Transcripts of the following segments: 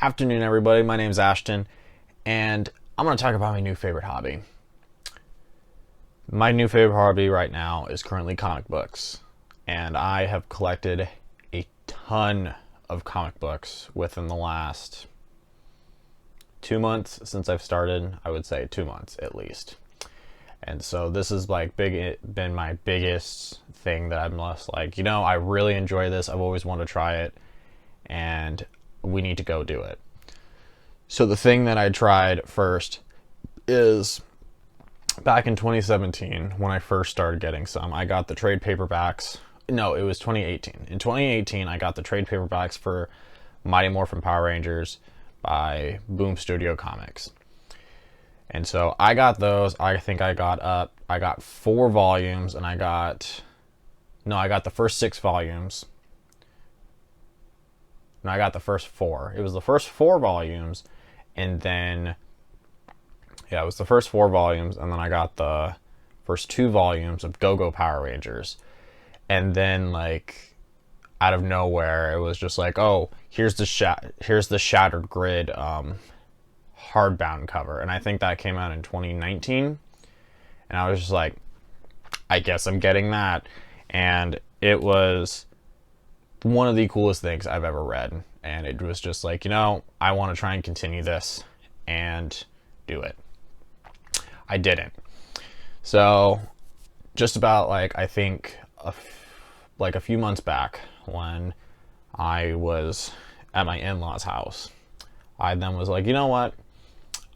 Afternoon, everybody. My name's Ashton, and I'm going to talk about my new favorite hobby. My new favorite hobby right now is currently comic books, and I have collected a ton of comic books within the last 2 months since I've started. I would say 2 months at least. And so this is been my biggest thing that I'm just like, I really enjoy this. I've always wanted to try it, and we need to go do it. So the thing that I tried first is back in 2017 when I first started getting some. I got the trade paperbacks. No, it was 2018. In 2018, I got the trade paperbacks for Mighty Morphin Power Rangers by Boom Studio Comics. And so I got those. I think I got 4 volumes, and I got the first 6 volumes. No, I got the first 4. It was the first 4 volumes, and then, it was the first 4 volumes, and then I got the first 2 volumes of Go-Go Power Rangers. And then, out of nowhere, it was just like, oh, here's the Shattered Grid hardbound cover, and I think that came out in 2019, and I was just like, I guess I'm getting that. And it was one of the coolest things I've ever read, and it was just like, I want to try and continue this and do it. I didn't. So just about I think a few months back, when I was at my in-laws' house, I then was like, you know what,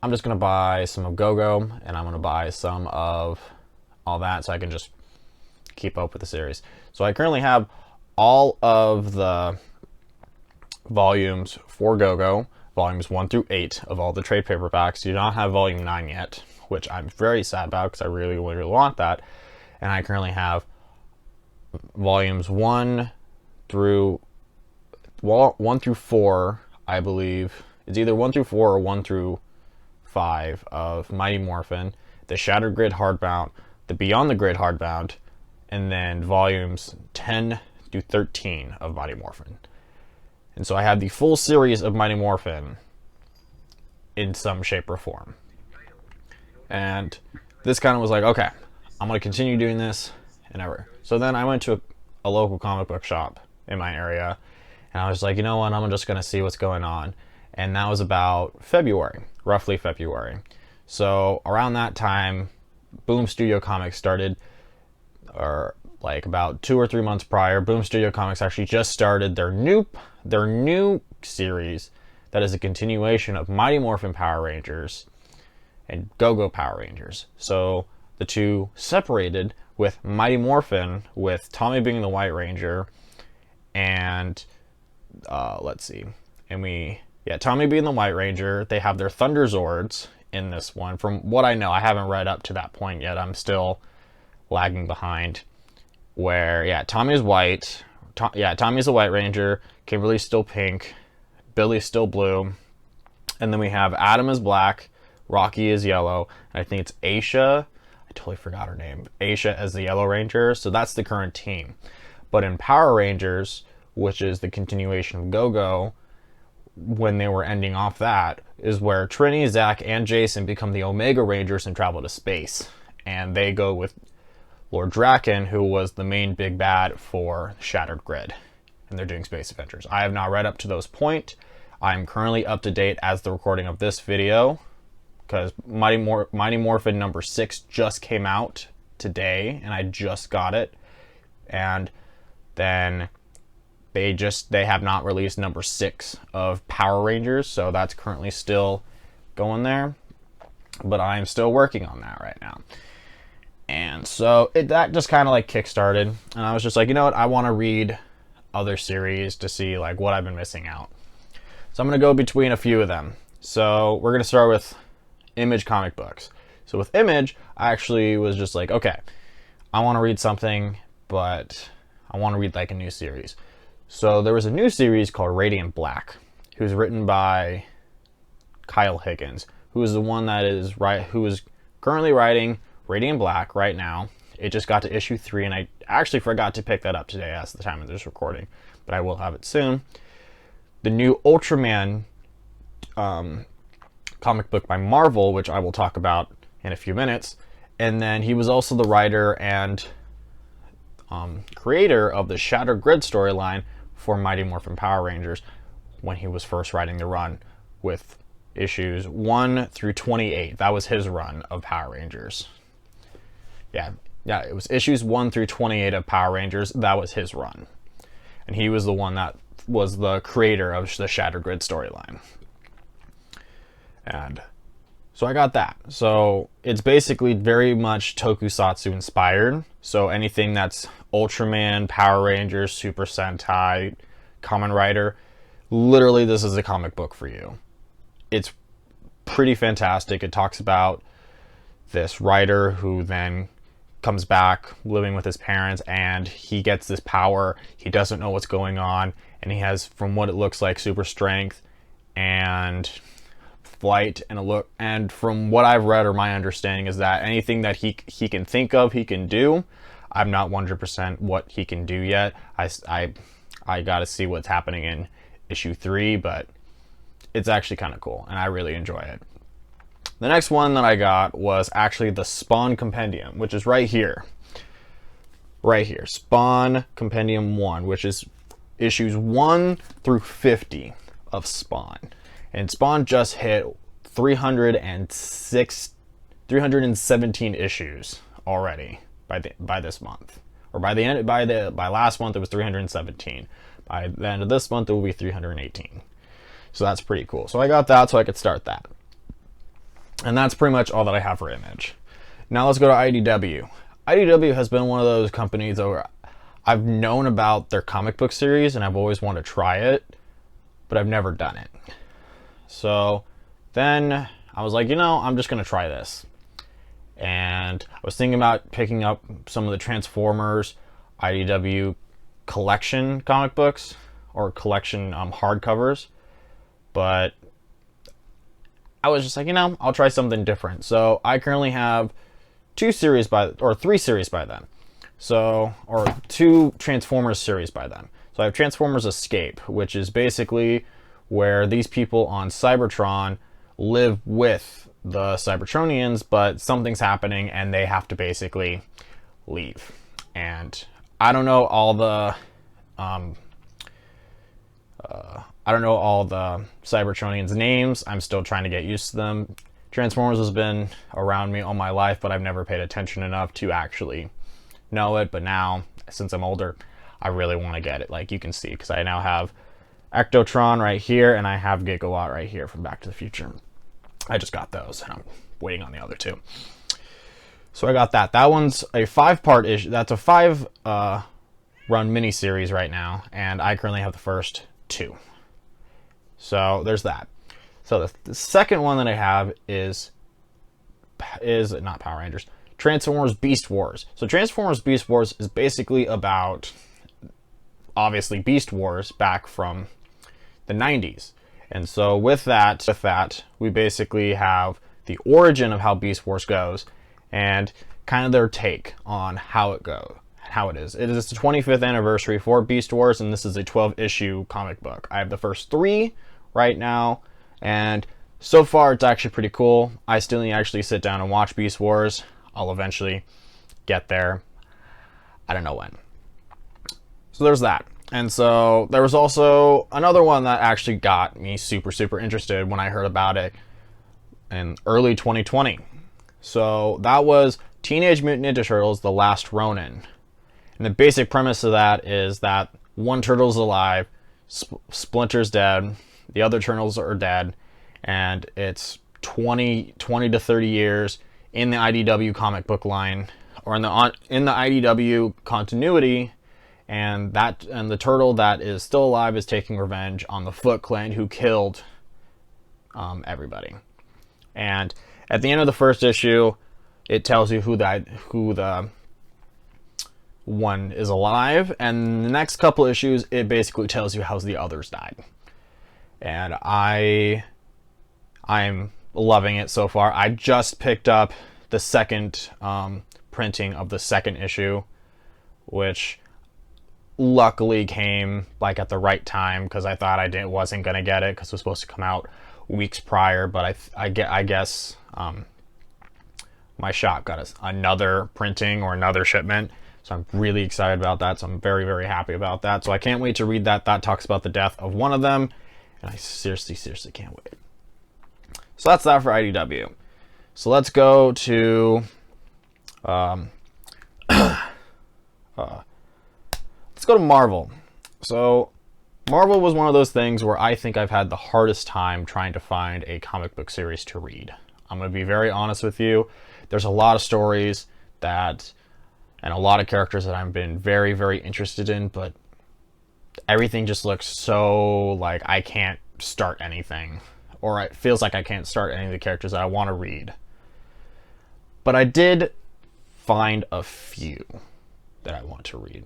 I'm just going to buy some of Go-Go, and I'm going to buy some of all that so I can just keep up with the series. So I currently have all of the volumes for Go-Go, volumes 1 through 8 of all the trade paperbacks. Do not have volume 9 yet, which I'm very sad about because I really want that. And I currently have volumes 1 through 4, I believe. It's either 1 through 4 or 1 through 5 of Mighty Morphin, the Shattered Grid hardbound, the Beyond the Grid hardbound, and then volumes 10 through 13 of Mighty Morphin. And so I have the full series of Mighty Morphin in some shape or form. And this kind of was like, okay, I'm going to continue doing this and ever. So then I went to a local comic book shop in my area, and I was like, you know what, I'm just going to see what's going on. And that was about February, roughly February. So around that time, Boom Studio Comics started, or about 2 or 3 months prior, Boom Studio Comics actually just started their new series that is a continuation of Mighty Morphin Power Rangers and Go-Go Power Rangers. So the two separated with Mighty Morphin, with Tommy being the White Ranger, and Tommy being the White Ranger. They have their Thunder Zords in this one. From what I know, I haven't read up to that point yet. I'm still lagging behind. Where, Tommy's white. Tommy's the White Ranger. Kimberly's still pink. Billy's still blue. And then we have Adam is black. Rocky is yellow. And I think it's Aisha. I totally forgot her name. Aisha as the Yellow Ranger. So that's the current team. But in Power Rangers, which is the continuation of Go-Go, when they were ending off that, is where Trini, Zach, and Jason become the Omega Rangers and travel to space. And they go with Lord Draken, who was the main big bad for Shattered Grid. And they're doing space adventures. I have not read up to those point. I'm currently up to date as the recording of this video, because Mighty Morphin number 6 just came out today, and I just got it. And then they have not released number 6 of Power Rangers, so that's currently still going there. But I'm still working on that right now. And so that just kind of kickstarted, and I was just like, you know what, I want to read other series to see what I've been missing out. So I'm going to go between a few of them. So we're going to start with Image comic books. So with Image, I actually was just like, okay, I want to read something, but I want to read a new series. So there was a new series called Radiant Black, who's written by Kyle Higgins, who is the one who is currently writing Radiant Black right now. It just got to issue 3, and I actually forgot to pick that up today as the time of this recording, but I will have it soon. The new Ultraman comic book by Marvel, which I will talk about in a few minutes. And then he was also the writer and creator of the Shattered Grid storyline for Mighty Morphin Power Rangers when he was first writing the run with issues 1 through 28. That was his run of Power Rangers. Yeah, it was issues 1 through 28 of Power Rangers. That was his run. And he was the one that was the creator of the Shattered Grid storyline. And so I got that. So it's basically very much tokusatsu inspired. So anything that's Ultraman, Power Rangers, Super Sentai, Kamen Rider, literally this is a comic book for you. It's pretty fantastic. It talks about this writer who then comes back living with his parents, and he gets this power. He doesn't know what's going on, and he has, from what it looks like, super strength and flight and a look. And from what I've read, or my understanding, is that anything that he can think of, he can do. I'm not 100% what he can do yet. I got to see what's happening in issue 3, but it's actually kind of cool, and I really enjoy it. The next one that I got was actually the Spawn Compendium, which is right here. Right here. Spawn Compendium 1, which is issues 1 through 50 of Spawn. And Spawn just hit 317 issues already by this month. Or by last month it was 317. By the end of this month it will be 318. So that's pretty cool. So I got that so I could start that. And that's pretty much all that I have for Image. Now let's go to IDW. IDW has been one of those companies where I've known about their comic book series and I've always wanted to try it, but I've never done it. So then I was like, I'm just going to try this. And I was thinking about picking up some of the Transformers IDW collection comic books or collection hardcovers, but I was just like, I'll try something different. So I currently have 3 series by them. So, or 2 Transformers series by them. So I have Transformers Escape, which is basically where these people on Cybertron live with the Cybertronians, but something's happening and they have to basically leave. And I don't know all the Cybertronians' names. I'm still trying to get used to them. Transformers has been around me all my life, but I've never paid attention enough to actually know it. But now, since I'm older, I really want to get it, like you can see, because I now have Ectotron right here, and I have Gigawatt right here from Back to the Future. I just got those, and I'm waiting on the other 2. So I got that. That one's a 5-part issue. That's a 5-run miniseries right now, and I currently have the first 2. So there's that. So the second one that I have is not Power Rangers, Transformers Beast Wars. So Transformers Beast Wars is basically about, obviously, Beast Wars back from the 90s. And so with that, we basically have the origin of how Beast Wars goes and kind of their take on how it is. It is the 25th anniversary for Beast Wars, and this is a 12-issue comic book. I have the first 3 right now, and so far it's actually pretty cool. I still need to actually sit down and watch Beast Wars. I'll eventually get there. I don't know when. So there's that. And so there was also another one that actually got me super, super interested when I heard about it in early 2020. So that was Teenage Mutant Ninja Turtles: The Last Ronin. And the basic premise of that is that one turtle's alive, Splinter's dead, the other turtles are dead, and it's 20 to 30 years in the IDW comic book line, or in the IDW continuity, and the turtle that is still alive is taking revenge on the Foot Clan who killed everybody. And at the end of the first issue, it tells you who the one is alive, and the next couple issues it basically tells you how the others died. And I'm loving it so far. I just picked up the second printing of the second issue, which luckily came like at the right time, because I thought I wasn't gonna get it because it was supposed to come out weeks prior, but I guess my shop got another printing or another shipment, so I'm really excited about that. So I'm very, very happy about that. So I can't wait to read that. That talks about the death of one of them, and I seriously can't wait. So that's that for IDW. So let's go to let's go to Marvel. So Marvel was one of those things where I think I've had the hardest time trying to find a comic book series to read. I'm going to be very honest with you. There's a lot of stories and a lot of characters that I've been very, very interested in, but everything just looks so like I can't start anything, or it feels like I can't start any of the characters that I want to read. But I did find a few that I want to read.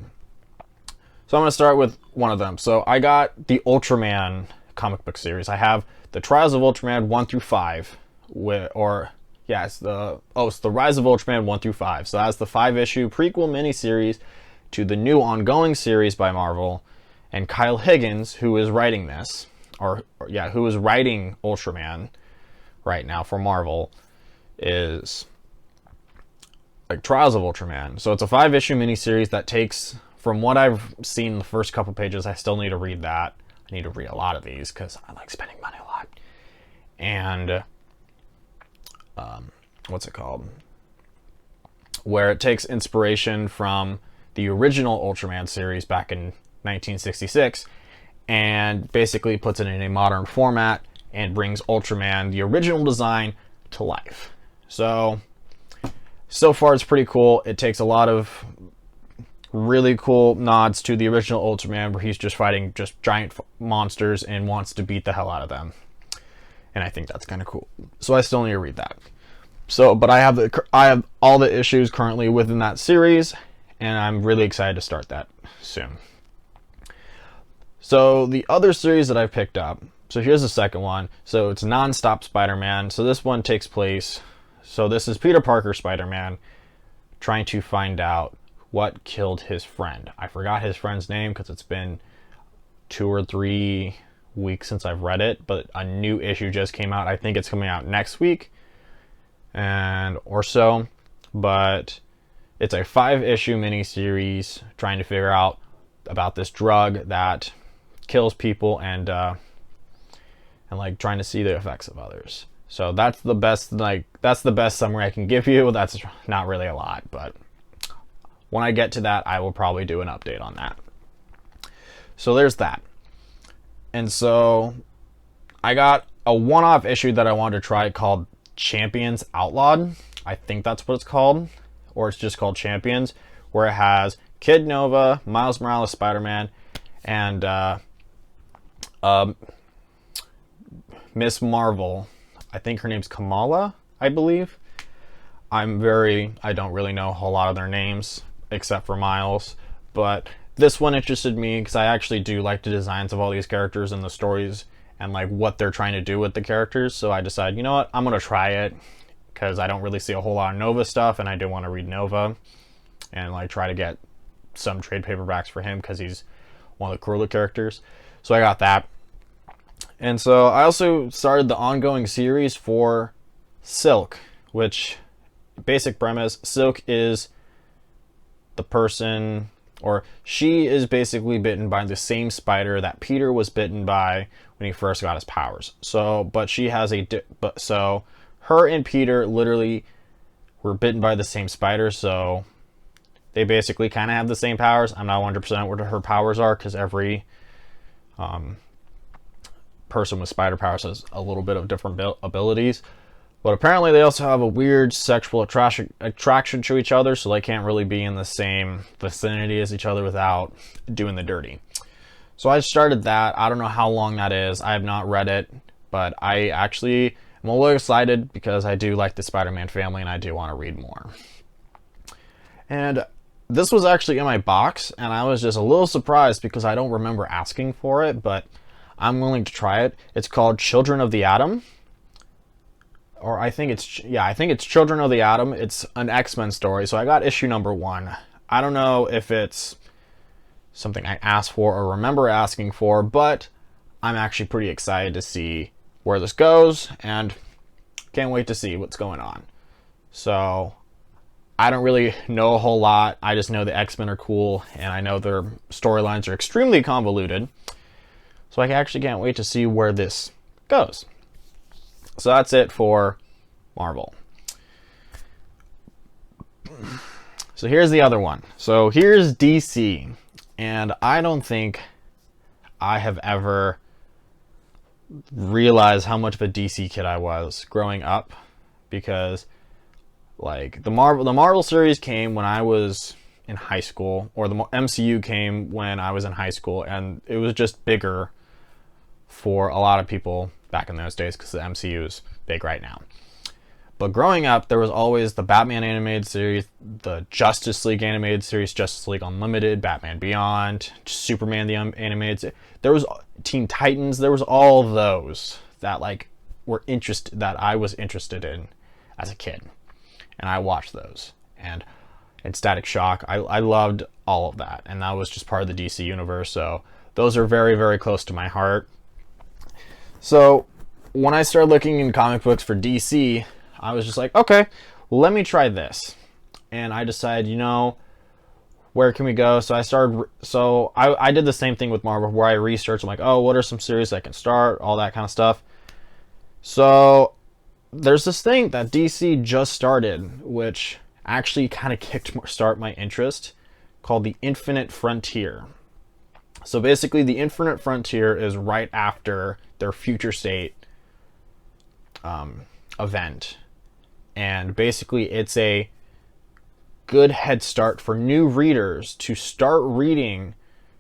So I'm going to start with one of them. So I got the Ultraman comic book series. I have the Trials of Ultraman 1 through 5, it's the Rise of Ultraman 1 through 5. So that's the 5-issue prequel miniseries to the new ongoing series by Marvel. And Kyle Higgins, who is writing this, who is writing Ultraman right now for Marvel, is like Trials of Ultraman. So it's a 5-issue miniseries that takes, from what I've seen in the first couple pages, I still need to read that. I need to read a lot of these because I like spending money a lot. And where it takes inspiration from the original Ultraman series back in 1966 and basically puts it in a modern format and brings Ultraman, the original design, to life. So far it's pretty cool. It takes a lot of really cool nods to the original Ultraman, where he's just fighting just giant monsters and wants to beat the hell out of them. And I think that's kind of cool. So I still need to read that. But I have all the issues currently within that series, and I'm really excited to start that soon. So the other series that I've picked up, so here's the second one. So it's Non-Stop Spider-Man. So this one takes place, so this is Peter Parker Spider-Man trying to find out what killed his friend. I forgot his friend's name because it's been 2 or 3 weeks since I've read it, but a new issue just came out. I think it's coming out next week or so, but it's a 5-issue miniseries trying to figure out about this drug that kills people and like trying to see the effects of others. So that's the best summary I can give you. That's not really a lot, but when I get to that, I will probably do an update on that. So there's that. And so I got a one-off issue that I wanted to try called Champions Outlawed. I think that's what it's called, or it's just called Champions, where it has Kid Nova, Miles Morales Spider-Man, and Miss Marvel. I think her name's Kamala, I believe. I don't really know a whole lot of their names, except for Miles, but this one interested me because I actually do like the designs of all these characters and the stories and like what they're trying to do with the characters. So I decided, you know what, I'm going to try it because I don't really see a whole lot of Nova stuff, and I do want to read Nova and like try to get some trade paperbacks for him because he's one of the cooler characters. So I got that. And so I also started the ongoing series for Silk, which, basic premise, Silk is the person, or she is basically bitten by the same spider that Peter was bitten by when he first got his powers. But she has so her and Peter literally were bitten by the same spider, so they basically kind of have the same powers. I'm not 100% what her powers are because every person with spider powers has a little bit of different abilities. But apparently they also have a weird sexual attraction to each other, so they can't really be in the same vicinity as each other without doing the dirty. So I started that. I don't know how long that is. I have not read it, but I actually am a little excited because I do like the Spider-Man family and I do want to read more. And this was actually in my box, and I was just a little surprised because I don't remember asking for it, but I'm willing to try it. It's called Children of the Atom. Or I think it's Children of the Atom. It's an X-Men story. So I got issue number 1. I don't know if it's something I asked for or remember asking for, but I'm actually pretty excited to see where this goes, and can't wait to see what's going on. So I don't really know a whole lot. I just know the X-Men are cool, and I know their storylines are extremely convoluted. So I actually can't wait to see where this goes. So that's it for Marvel. So here's the other one. So here's DC. And I don't think I have ever realized how much of a DC kid I was growing up, because like the Marvel series came when I was in high school, or the MCU came when I was in high school, and it was just bigger for a lot of people back in those days because the MCU is big right now. But growing up, there was always the Batman animated series, the Justice League animated series, Justice League Unlimited, Batman Beyond, Superman the animated. There was Teen Titans. There was all of those that that I was interested in as a kid, and I watched those. And Static Shock, I loved all of that, and that was just part of the DC universe. So those are very, very close to my heart. So when I started looking in comic books for DC, I was just like, okay, well, let me try this. And I decided, where can we go? So I did the same thing with Marvel, where I researched. I'm like, oh, what are some series I can start? All that kind of stuff. So there's this thing that DC just started, which actually kind of start my interest, called the Infinite Frontier. So basically, the Infinite Frontier is right after their Future State event. And basically, it's a good head start for new readers to start reading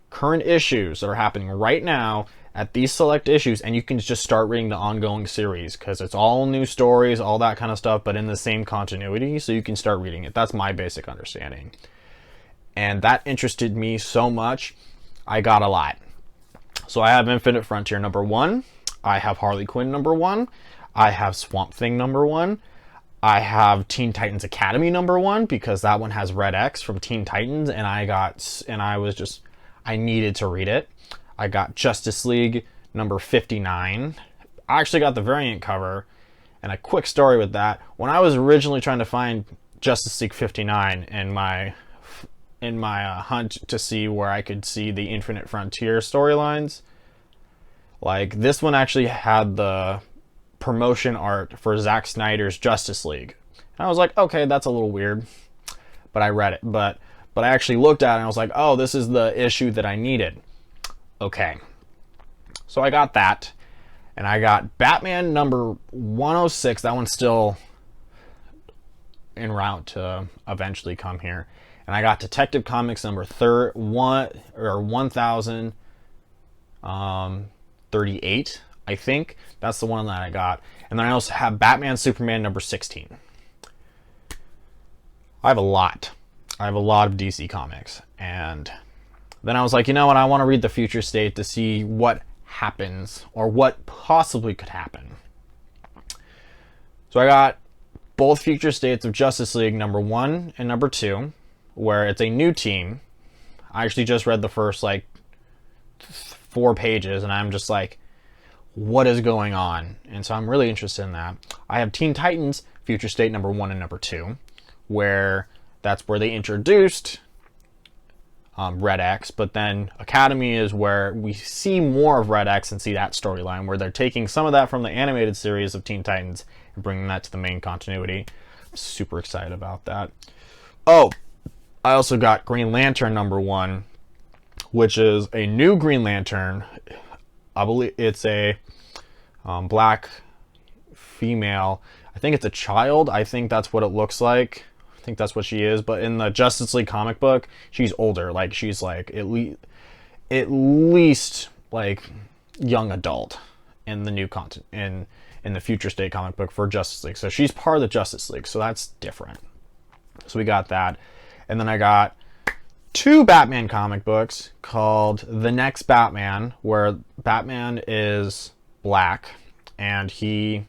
current issues that are happening right now at these select issues, and you can just start reading the ongoing series because it's all new stories, all that kind of stuff, but in the same continuity, so you can start reading it. That's my basic understanding. And that interested me so much, I got a lot. So I have Infinite Frontier #1, I have Harley Quinn #1, I have Swamp Thing #1, I have Teen Titans Academy #1 because that one has Red X from Teen Titans, and I needed to read it. I got Justice League #59. I actually got the variant cover, and a quick story with that. When I was originally trying to find Justice League 59 in my hunt to see where I could see the Infinite Frontier storylines, like this one actually had the promotion art for Zack Snyder's Justice League. And I was like, okay, that's a little weird, but I read it. But I actually looked at it and I was like, oh, this is the issue that I needed. Okay. So I got that, and I got Batman #106. That one's still en route to eventually come here. And I got Detective Comics #1038. I think that's the one that I got. And then I also have Batman Superman #16. I have a lot of DC comics. And then I was like, you know what? I want to read the Future State to see what happens, or what possibly could happen. So I got both Future States of Justice League #1 and #2, where it's a new team. I actually just read the first 4 pages, and I'm just like, what is going on? And so I'm really interested in that. I have Teen Titans Future State #1 and #2, where that's where they introduced Red X, but then Academy is where we see more of Red X and see that storyline, where they're taking some of that from the animated series of Teen Titans and bringing that to the main continuity. I'm super excited about that. Oh, I also got Green Lantern #1, which is a new Green Lantern. I believe it's a black female. I think it's a child. I think that's what it looks like. I think that's what she is. But in the Justice League comic book, she's older. She's at least young adult in the new content in the Future State comic book for Justice League. So she's part of the Justice League. So that's different. So we got that, and then I got 2 Batman comic books called The Next Batman, where Batman is black, and he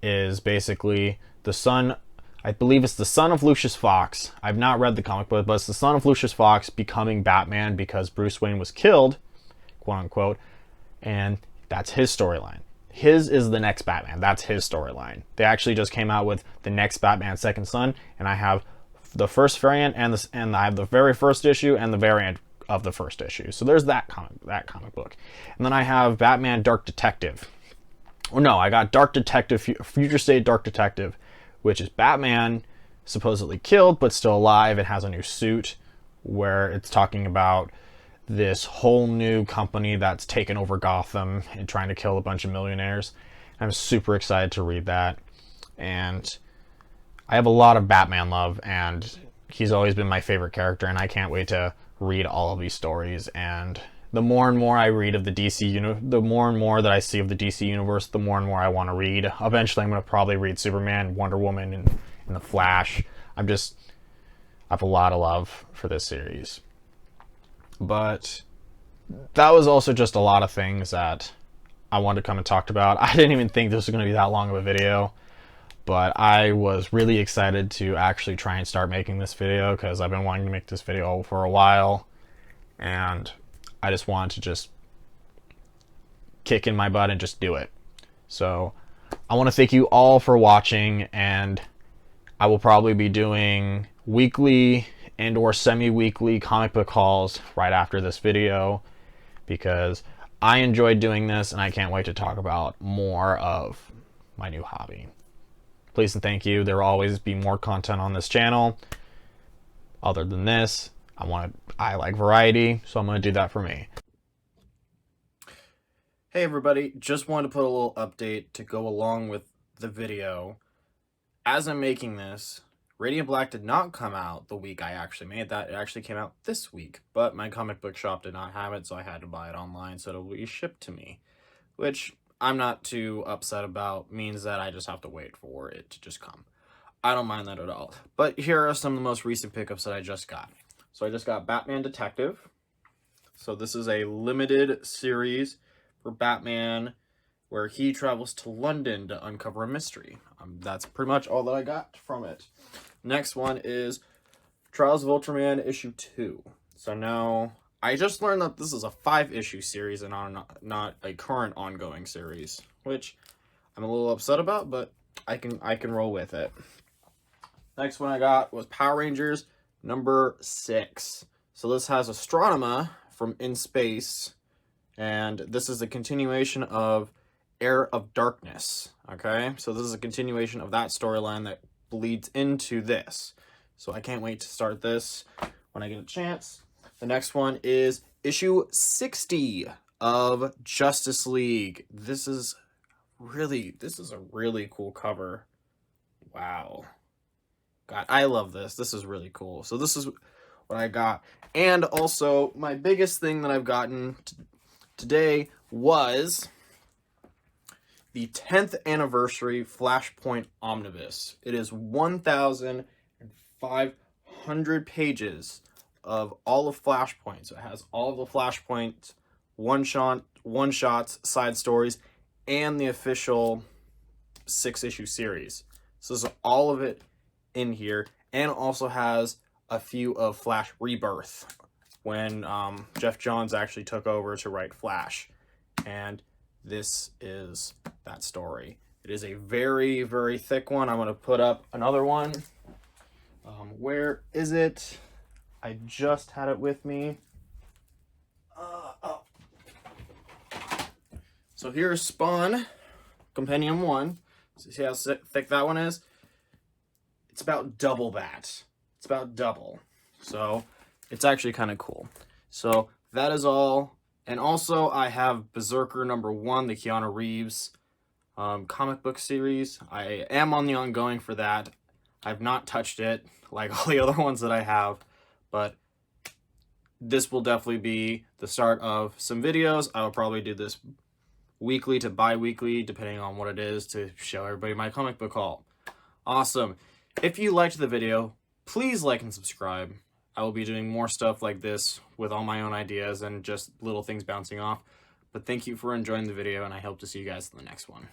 is basically the son, I believe it's the son of Lucius Fox. I've not read the comic book, but it's the son of Lucius Fox becoming Batman because Bruce Wayne was killed, quote unquote, and that's his storyline. his is the next Batman. That's his storyline. They actually just came out with the next Batman Second Son, and I have the first variant and I have the very first issue and the variant of the first issue. So there's that comic book. And then I have Batman Dark Detective. Oh no, I got Dark Detective, Future State Dark Detective, which is Batman supposedly killed but still alive. It has a new suit where it's talking about this whole new company that's taken over Gotham and trying to kill a bunch of millionaires. I'm super excited to read that. And I have a lot of Batman love, and he's always been my favorite character, and I can't wait to read all of these stories. And the more and more I read of the DC the more and more that I see of the DC universe, the more and more I want to read. Eventually I'm going to probably read Superman, Wonder Woman, and The Flash. I have a lot of love for this series. But that was also just a lot of things that I wanted to come and talk about. I didn't even think this was going to be that long of a video, but I was really excited to actually try and start making this video because I've been wanting to make this video for a while, and I just wanted to just kick in my butt and just do it. So I want to thank you all for watching, and I will probably be doing weekly and or semi-weekly comic book hauls right after this video because I enjoyed doing this and I can't wait to talk about more of my new hobby. Please and thank you. There will always be more content on this channel. Other than this, I like variety, so I'm going to do that for me. Hey everybody, just wanted to put a little update to go along with the video. As I'm making this, Radiant Black did not come out the week I actually made that. It actually came out this week, but my comic book shop did not have it, so I had to buy it online, so it'll be shipped to me, which I'm not too upset about. Means that I just have to wait for it to just come. I don't mind that at all. But here are some of the most recent pickups that I just got. So I just got Batman Detective. So this is a limited series for Batman where he travels to London to uncover a mystery. That's pretty much all that I got from it. Next one is Trials of Ultraman issue 2. So now I just learned that this is a 5-issue series and not a current ongoing series, which I'm a little upset about, but I can roll with it. Next one I got was Power Rangers number 6. So this has Astronema from In Space, and this is a continuation of Heir of Darkness. Okay, so this is a continuation of that storyline that bleeds into this. So I can't wait to start this when I get a chance. The next one is issue 60 of Justice League. This is a really cool cover. Wow. God, I love this. This is really cool. So this is what I got. And also, my biggest thing that I've gotten today was the 10th anniversary Flashpoint Omnibus. It is 1,500 pages of all of Flashpoint. So it has all of the Flashpoint one-shots, side stories, and the official 6-issue series. So this is all of it in here, and also has a few of Flash Rebirth when Jeff Johns actually took over to write Flash. And this is that story. It is a very, very thick one. I'm going to put up another one. Where is it? I just had it with me. So here's Spawn, Compendium 1. So see how thick that one is? It's about double that. It's about double. So it's actually kind of cool. So that is all. And also, I have Berserker number 1, the Keanu Reeves comic book series. I am on the ongoing for that. I've not touched it like all the other ones that I have, but this will definitely be the start of some videos. I will probably do this weekly to bi-weekly, depending on what it is, to show everybody my comic book haul. Awesome. If you liked the video, please like and subscribe. I will be doing more stuff like this with all my own ideas and just little things bouncing off. But thank you for enjoying the video, and I hope to see you guys in the next one.